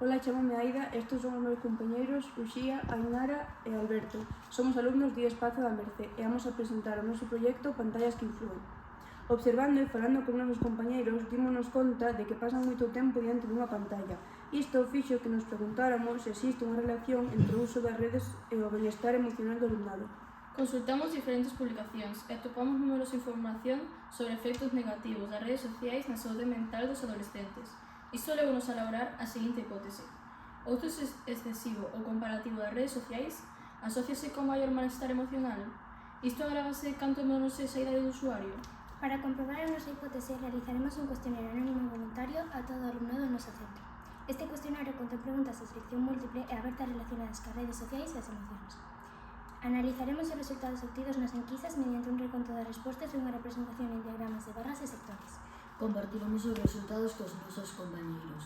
Ola, chamome Aida e estes son os meus compañeiros Uxía, Ainara e Alberto. Somos alumnos de Espazo da Mercé e vamos a presentar o noso proxecto Pantallas que influen. Observando e falando con nosos compañeiros, dímonos conta de que pasan moito tempo diante dunha pantalla. Isto fixo que nos preguntáramos se existe unha relación entre o uso das redes e o benestar emocional do alumnado. Consultamos diferentes publicacións e atopamos numerosa información sobre efectos negativos das redes sociais na saúde mental dos adolescentes. Isto levou-nos a elaborar a seguinte hipótese. O uso excesivo ou comparativo das redes sociais asóciase con maior malestar emocional? Isto agrávase canto menos esa idade do usuario? Para comprobar a nosa hipótese, realizaremos un cuestionario anónimo voluntario a todo o alumnado do noso centro. Este cuestionario contén preguntas de selección múltiple e abertas relacionadas cas redes sociais e as emocións. Analizaremos os resultados obtidos nas enquisas mediante un reconto das respostas e unha representación en diagramas de barras e sectores. Compartiremos os resultados cos nosos compañeiros.